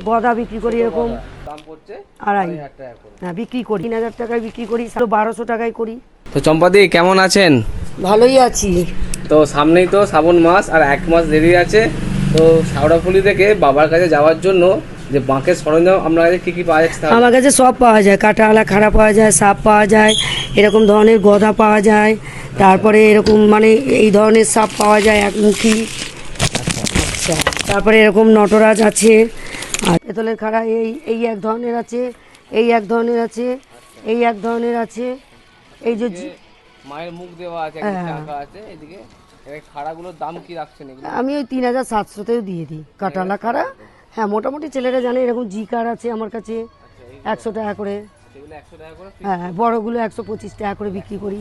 গদা বিক্রি করি এরকম দাম পড়ছে 2,500 টাকা করে। হ্যাঁ বিক্রি করি 3,000 টাকায় বিক্রি করি, 1,200 টাকায় করি। তো চম্পাদি কেমন আছেন? ভালোই আছি। তো সামনেই তো শ্রাবণ মাস আর 1 মাস দেরি আছে। তো শাওড়াফুলি থেকে বাবার কাছে যাওয়ার জন্য যে বাঁকের সরঞ্জাম আপনার কাছে কী কী পাওয়া যাচ্ছে? আমার কাছে সব পাওয়া যায়, কাঁটাওয়ালা খাড়া পাওয়া যায়, সাপ পাওয়া যায়, এরকম ধরনের গদা পাওয়া যায়, তারপরে এরকম মানে এই ধরনের সাপ পাওয়া যায় একমুখী। আচ্ছা, তারপরে এরকম নটরাজ আছে, আর পেতলের খাড়া এই এক ধরনের আছে, এই এক ধরনের আছে, এই এক ধরনের আছে। এই যে মায়ের মুখ দেওয়া আছে, একটা আঁকা আছে এদিকে। এই খাড়াগুলোর দাম কি রাখছেন এগুলো? আমি ওই 3,700তেও দিয়ে দিই কাঁটাওয়ালা খাড়া। হ্যাঁ মোটামুটি ছেলেরা জানে। এরকম জি কার আছে আমার কাছে 100 টাকা করে। সেগুলো 100 টাকা করে? হ্যাঁ বড়গুলো 125 টাকা করে বিক্রি করি।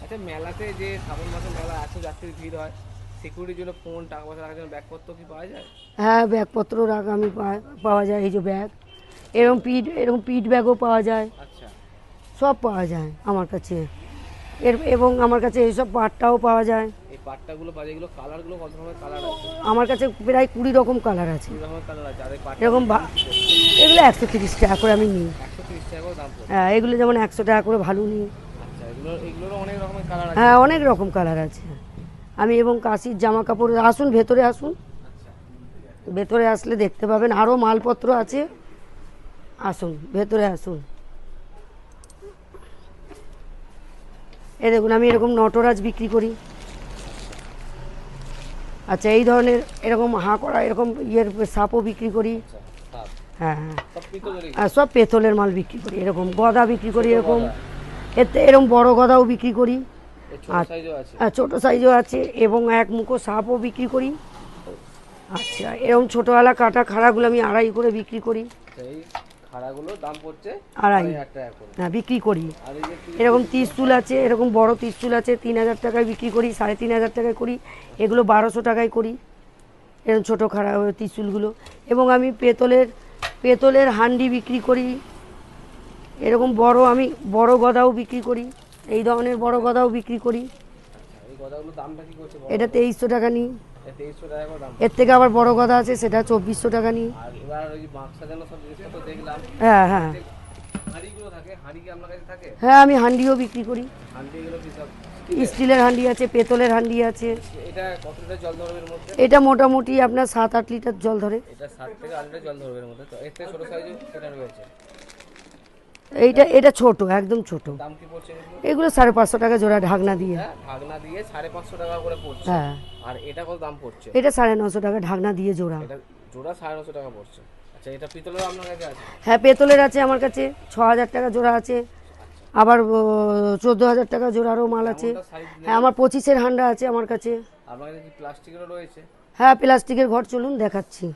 আচ্ছা, মেলাতে যে শ্রাবণ মাসে মেলা এত যাত্রীর ভিড় হয়, সিকিউরিটির জন্য ফোন টাকা পয়সা রাখার জন্য ব্যাগপত্র কি পাওয়া যায়? হ্যাঁ ব্যাগপত্র রাখা আমি পাওয়া যায়। এই যে ব্যাগ, এরকম পিঠ ব্যাগও পাওয়া যায়, আচ্ছা, সব পাওয়া যায় আমার কাছে। এবং আমার কাছে এইসব পাটটাও পাওয়া যায়। এই পাট্টাগুলো পাওয়া যায়। এগুলো কালারগুলো কত রকমের কালার আছে? আমার কাছে প্রায় 20 রকম কালার আছে। 2 রকমের কালার আছে। আর এই পাট্টা এরকম এগুলো 130 টাকা করে আমি নিই। 130 টাকা করে দাম পড়ে? হ্যাঁ এগুলো যেমন 100 টাকা করে ভালো নিই। আচ্ছা, এগুলোরও অনেক রকমের কালার আছে? হ্যাঁ অনেক রকম কালার আছে। আমি এবং কাশির জামা কাপড়, আসুন ভেতরে আসুন, ভেতরে আসলে দেখতে পাবেন আরও মালপত্র আছে। আসুন ভেতরে আসুন। এই দেখুন আমি এরকম নটরাজ বিক্রি করি। আচ্ছা এই ধরনের এরকম হাঁ করা এরকম সাপও বিক্রি করি। হ্যাঁ হ্যাঁ, আর সব পেতলের মাল বিক্রি করি। এরকম গদা বিক্রি করি, এরকম এরকম বড় গদাও বিক্রি করি, আর ছোট সাইজও আছে, এবং এক মুখো সাপও বিক্রি করি। আচ্ছা এরকম ছোটোওয়ালা কাটা খাড়াগুলো আমি 2,500 করে বিক্রি করি। খাড়াগুলোর দাম পড়ছে 2,500 টাকা করে? হ্যাঁ বিক্রি করি। এরকম ত্রিশূল আছে, এরকম বড় ত্রিশূল আছে, 3,000 টাকায় বিক্রি করি, 3,500 টাকায় করি। এগুলো 1,200 টাকায় করি, এরকম ছোটো খাড়া ত্রিশূলগুলো। এবং আমি পেতলের হান্ডি বিক্রি করি। এরকম আমি বড় গদাও বিক্রি করি, এই ধরনের বড় গদাও বিক্রি করি। এটা 2,300 টাকা নিই। এর থেকে আবার বড় গদা আছে, সেটা 2,400 টাকা নিই। হ্যাঁ হ্যাঁ হ্যাঁ, আমি হান্ডিও বিক্রি করি। স্টিলের হান্ডি আছে, পেতলের হান্ডি আছে। এটা মোটামুটি আপনার 7-8 লিটার জল ধরে। এটা ছোট, একদম ছোট। এগুলো 550 টাকা জোড়া ঢাকনা দিয়ে। ঢাকনা দিয়ে 550 টাকা করে পড়ছে। হ্যাঁ। আর এটা কত দাম পড়ছে? এটা 950 টাকা ঢাকনা দিয়ে জোড়া। এটা জোড়া 950 টাকা পড়ছে। আচ্ছা, এটা পিতলের আপনার কাছে আছে? হ্যাঁ পেতলের আছে আমার কাছে, 6,000 টাকা জোড়া আছে। আবার 14,000 টাকা জোড়ারও মাল আছে। হ্যাঁ আমার 25-এর হান্ডা আছে আমার কাছে। আপনার কাছে কি প্লাস্টিকেরও রয়েছে? হ্যাঁ প্লাস্টিকের ঘর, চলুন দেখাচ্ছি।